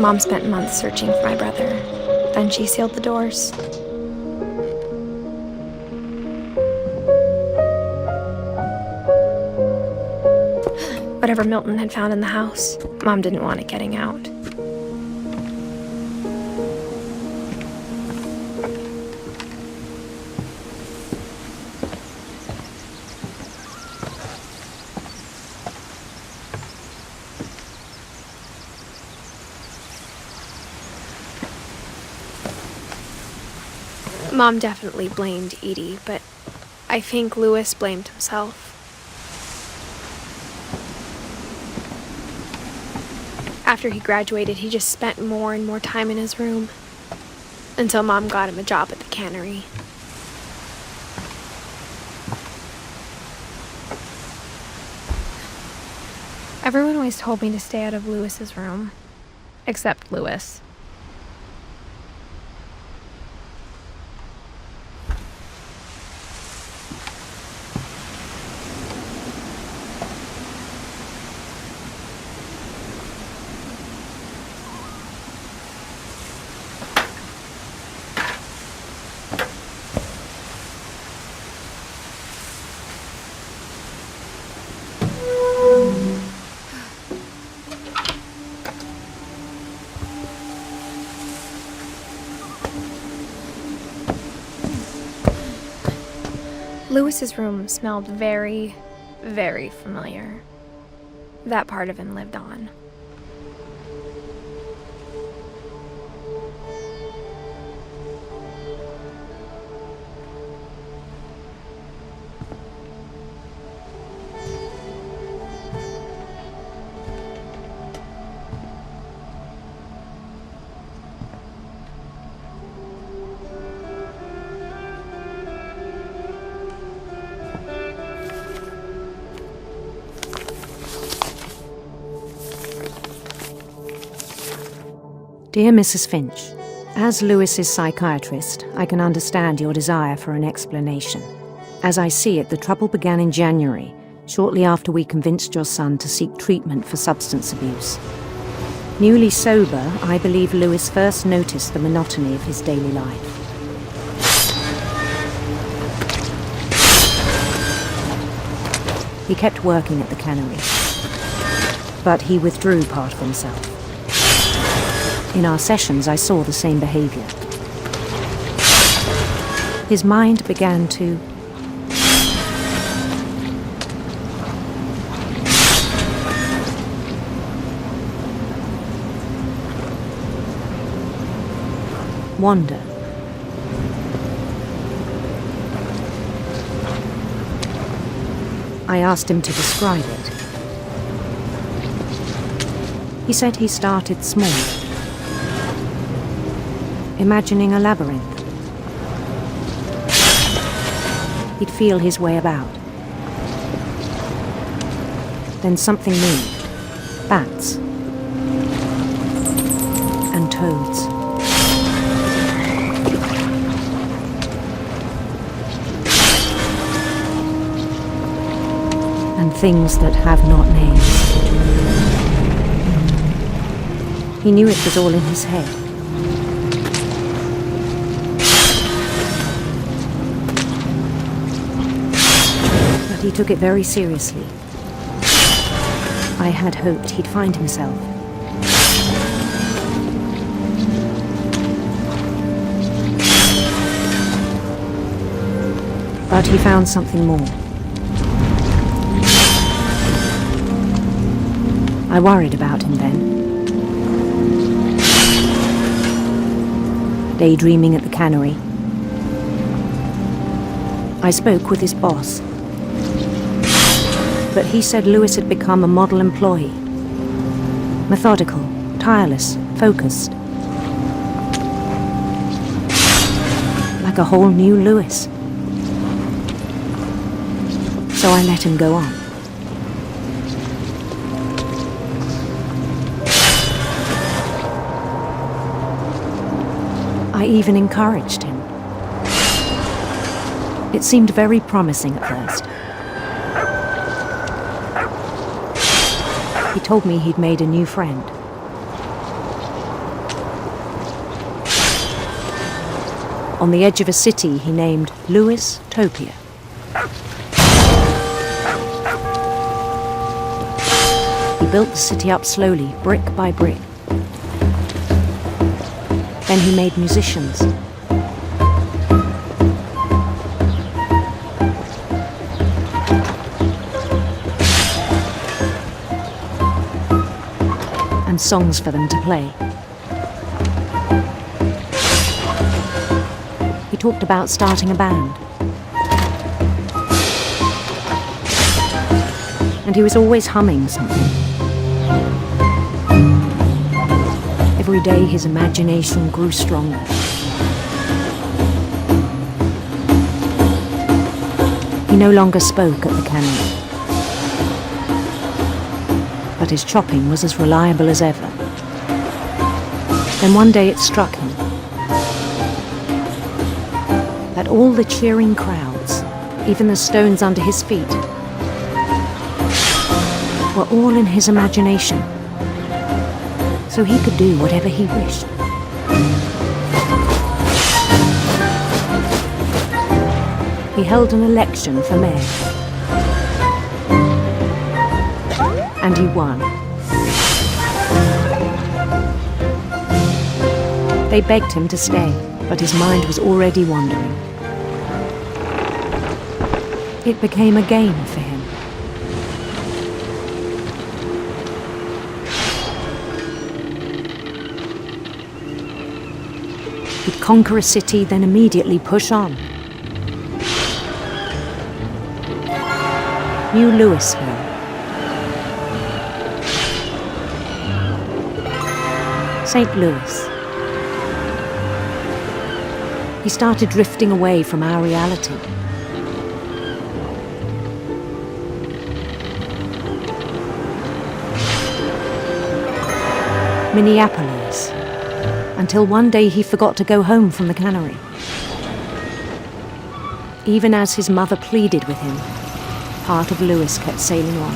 Mom spent months searching for my brother. Then she sealed the doors. Whatever Milton had found in the house, Mom didn't want it getting out. Mom definitely blamed Edie, but I think Louis blamed himself. After he graduated, he just spent more and more time in his room, until Mom got him a job at the cannery. Everyone always told me to stay out of Louis's room, except Louis. Louis's room smelled very, very familiar. That part of him lived on. Dear Mrs. Finch, as Louis's psychiatrist, I can understand your desire for an explanation. As I see it, the trouble began in January, shortly after we convinced your son to seek treatment for substance abuse. Newly sober, I believe Louis first noticed the monotony of his daily life. He kept working at the cannery, but he withdrew part of himself. In our sessions, I saw the same behavior. His mind began to wander. I asked him to describe it. He said he started small, imagining a labyrinth. He'd feel his way about. Then something moved. Bats. And toads. And things that have not names. He knew it was all in his head. He took it very seriously. I had hoped he'd find himself. But he found something more. I worried about him then. Daydreaming at the cannery. I spoke with his boss. But he said Louis had become a model employee. Methodical, tireless, focused. Like a whole new Louis. So I let him go on. I even encouraged him. It seemed very promising at first. He told me he'd made a new friend. on the edge of a city he named Lewis-topia. He built the city up slowly, brick by brick. Then he made musicians. And songs for them to play. He talked about starting a band. And he was always humming something. Every day his imagination grew stronger. He no longer spoke at the cannery, but his chopping was as reliable as ever. Then one day it struck him that all the cheering crowds, even the stones under his feet, were all in his imagination, so he could do whatever he wished. He held an election for mayor, and he won. They begged him to stay, but his mind was already wandering. It became a game for him. He'd conquer a city, then immediately push on. New Louisville. St. Louis. He started drifting away from our reality. Minneapolis, until one day he forgot to go home from the cannery. Even as his mother pleaded with him, part of Lewis kept sailing on.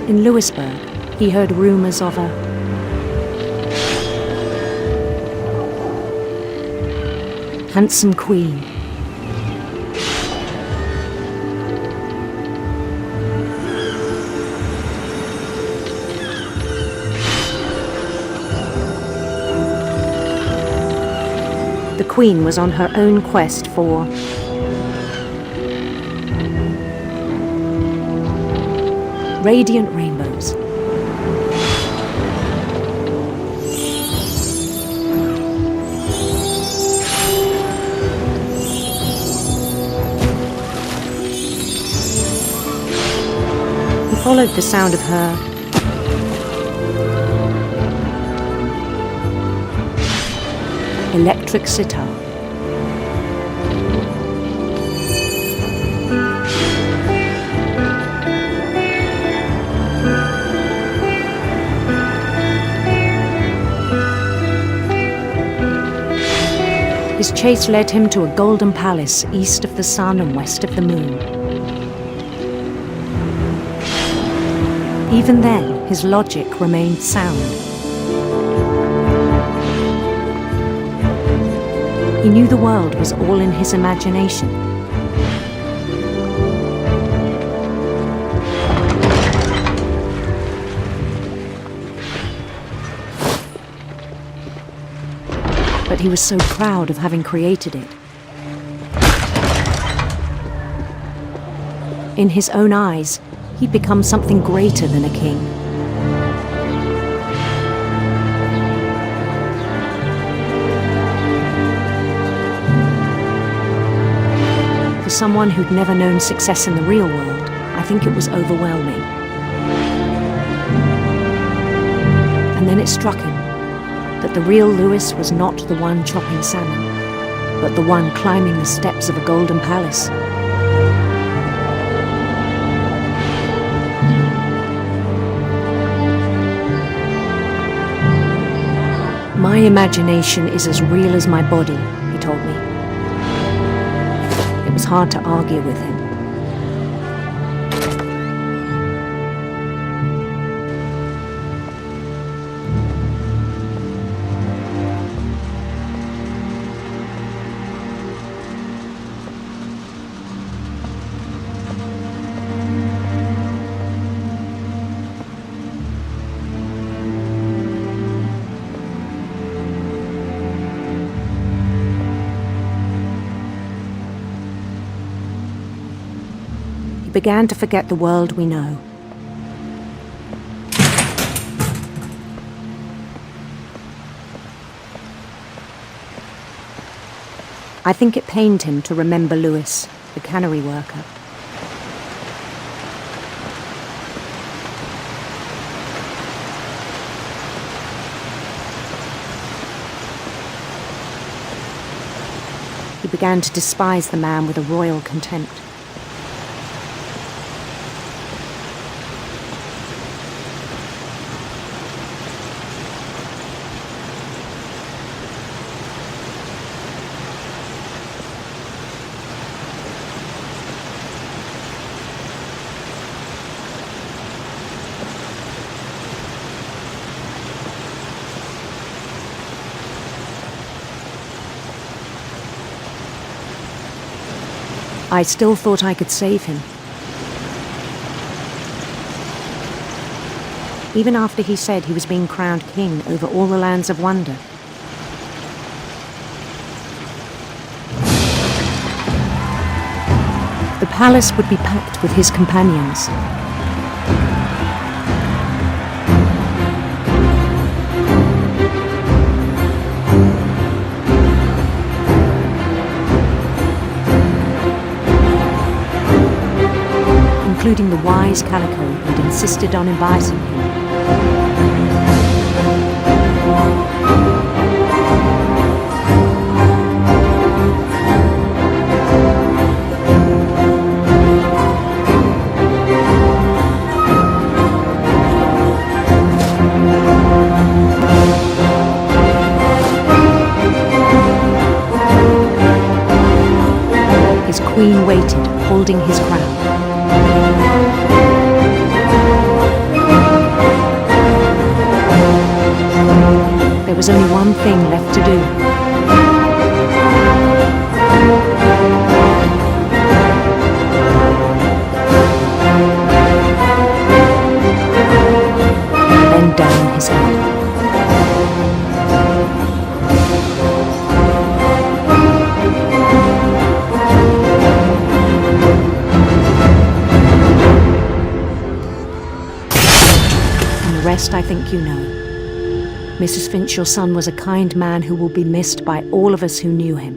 In Lewisburg, he heard rumors of a handsome queen. The queen was on her own quest for radiant rainbows. He followed the sound of her electric sitar. His chase led him to a golden palace east of the sun and west of the moon. Even then, his logic remained sound. He knew the world was all in his imagination. But he was so proud of having created it. In his own eyes, he'd become something greater than a king. For someone who'd never known success in the real world, I think it was overwhelming. And then it struck him that the real Lewis was not the one chopping salmon, but the one climbing the steps of a golden palace. My imagination is as real as my body, he told me. was hard to argue with him. He began to forget the world we know. I think it pained him to remember Lewis, the cannery worker. He began to despise the man with a royal contempt. I still thought I could save him. Even after he said he was being crowned king over all the lands of wonder. The palace would be packed with his companions. Including the wise Calico who'd insisted on inviting him. His queen waited, holding his crown. There was only one thing left to do. Bend down his head. And the rest I think you know. Mrs. Finch, your son was a kind man who will be missed by all of us who knew him.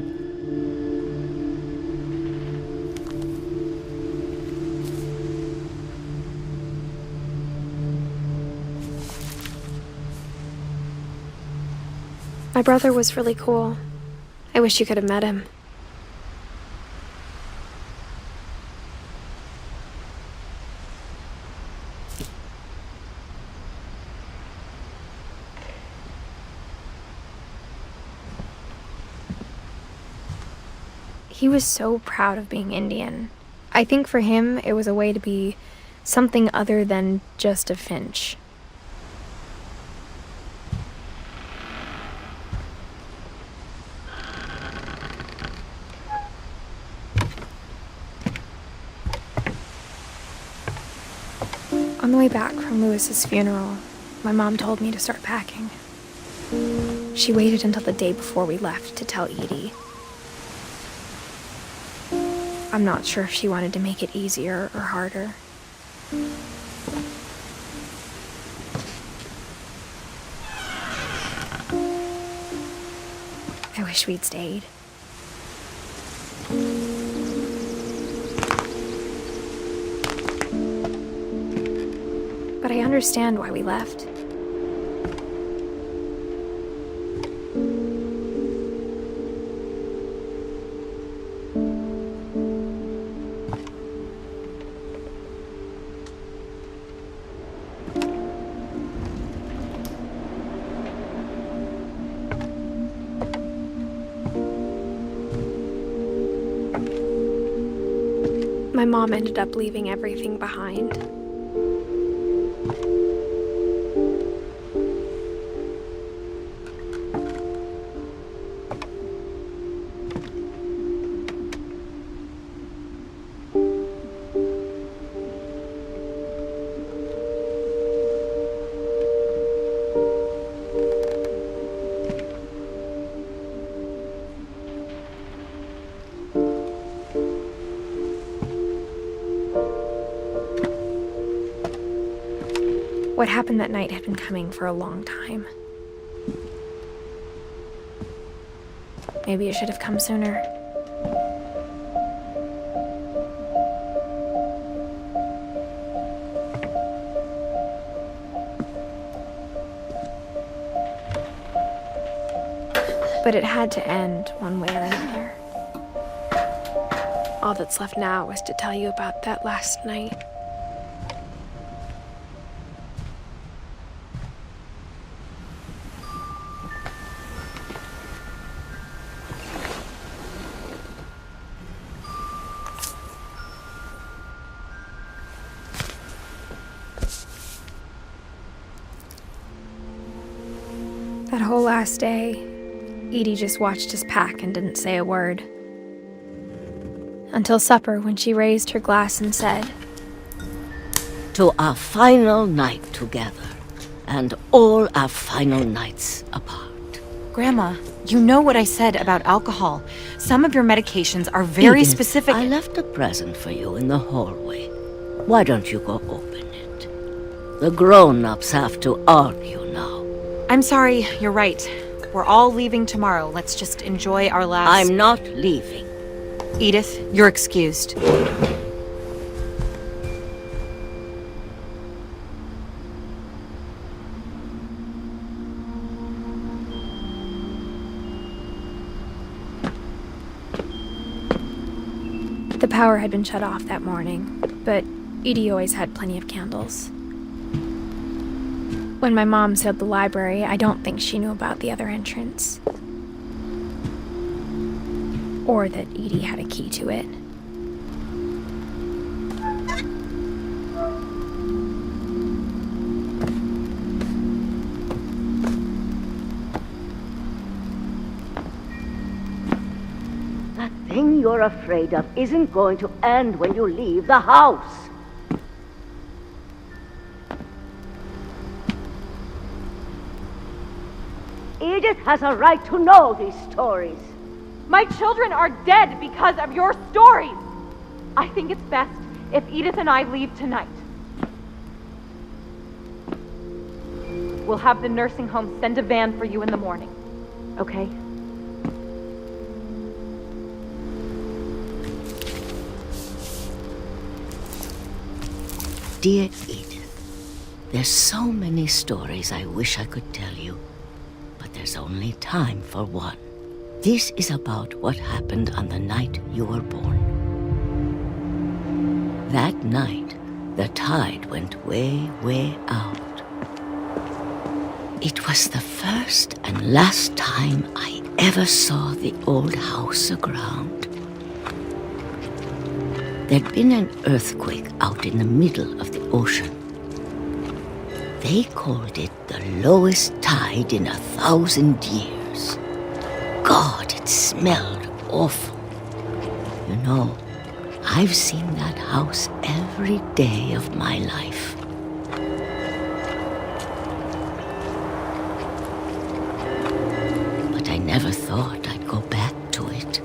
My brother was really cool. I wish you could have met him. He was so proud of being Indian. I think for him, it was a way to be something other than just a Finch. On the way back from Lewis's funeral, my mom told me to start packing. She waited until the day before we left to tell Edie. I'm not sure if she wanted to make it easier or harder. I wish we'd stayed. But I understand why we left. My mom ended up leaving everything behind. What happened that night had been coming for a long time. Maybe it should have come sooner. But it had to end one way or another. All that's left now is to tell you about that last night. That whole last day, Edie just watched us pack and didn't say a word. Until supper, when she raised her glass and said, "To our final night together, and all our final nights apart." Grandma, you know what I said about alcohol. Some of your medications are very Edith, specific. I left a present for you in the hallway. Why don't you go open it? The grown-ups have to argue now. I'm sorry, you're right. We're all leaving tomorrow. Let's just enjoy our last... I'm not leaving. Edith, you're excused. the power had been shut off that morning, but Edie always had plenty of candles. When my mom sealed the library, I don't think she knew about the other entrance. Or that Edie had a key to it. That thing you're afraid of isn't going to end when you leave the house. Edith has a right to know these stories. My children are dead because of your stories. I think it's best if Edith and I leave tonight. We'll have the nursing home send a van for you in the morning, okay? Dear Edith, there's so many stories I wish I could tell you, but there's only time for one. This is about what happened on the night you were born. That night, the tide went way, way out. It was the first and last time I ever saw the old house aground. There'd been an earthquake out in the middle of the ocean. They called it the lowest tide in 1,000 years. God, it smelled awful. You know, I've seen that house every day of my life. But I never thought I'd go back to it.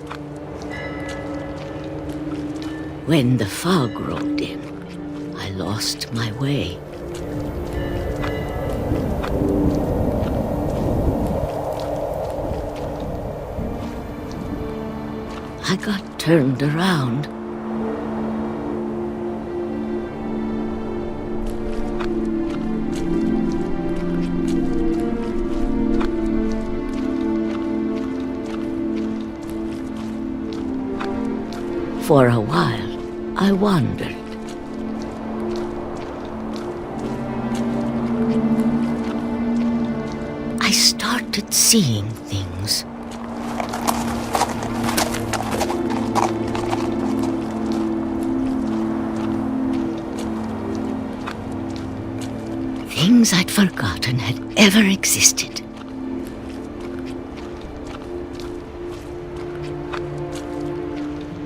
When the fog rolled in, I lost my way. I got turned around. For a while, I wandered. I started seeing things. things I'd forgotten had ever existed.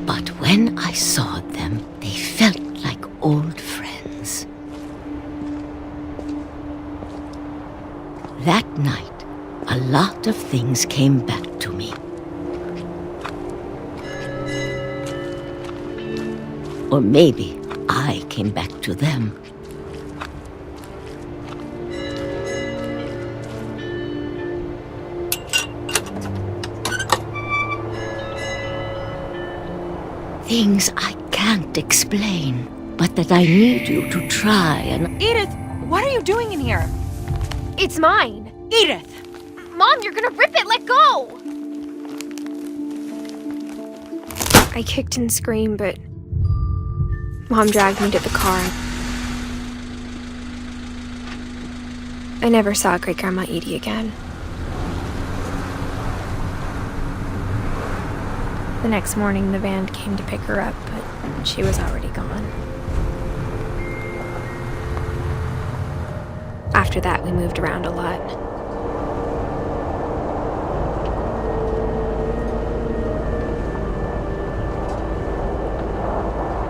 But when I saw them, they felt like old friends. That night, a lot of things came back to me. Or maybe I came back to them. Things I can't explain, but that I need you to try and... Edith, what are you doing in here? It's mine. Edith! Mom, you're gonna rip it! Let go! I kicked and screamed, but Mom dragged me to the car. I never saw Great-Grandma Edie again. The next morning, the van came to pick her up, but she was already gone. After that, we moved around a lot.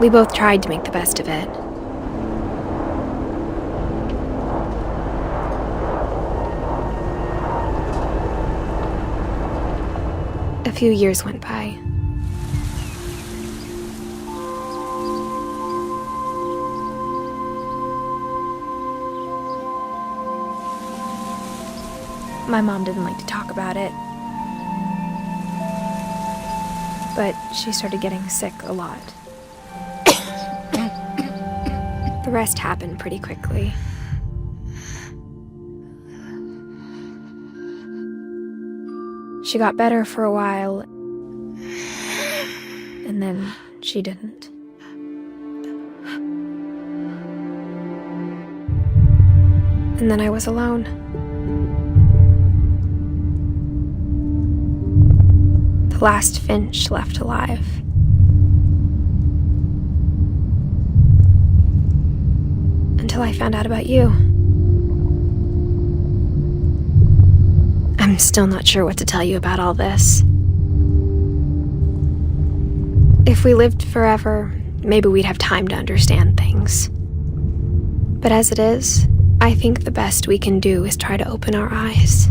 We both tried to make the best of it. A few years went by. My mom didn't like to talk about it, but she started getting sick a lot. The rest happened pretty quickly. She got better for a while, and then she didn't. And then I was alone. The last Finch left alive. Until I found out about you. I'm still not sure what to tell you about all this. If we lived forever, maybe we'd have time to understand things. But as it is, I think the best we can do is try to open our eyes.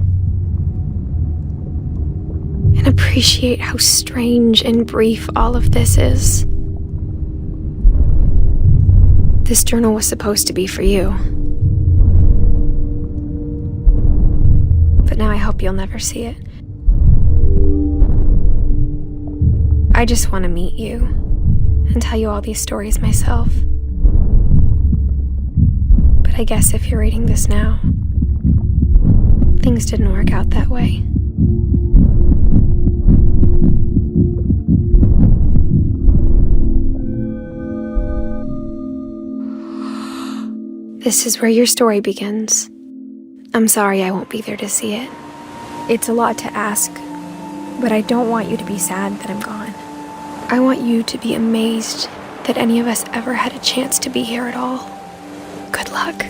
And appreciate how strange and brief all of this is. This journal was supposed to be for you. But now I hope you'll never see it. I just want to meet you and tell you all these stories myself. But I guess if you're reading this now, things didn't work out that way. This is where your story begins. I'm sorry I won't be there to see it. It's a lot to ask, but I don't want you to be sad that I'm gone. I want you to be amazed that any of us ever had a chance to be here at all. Good luck.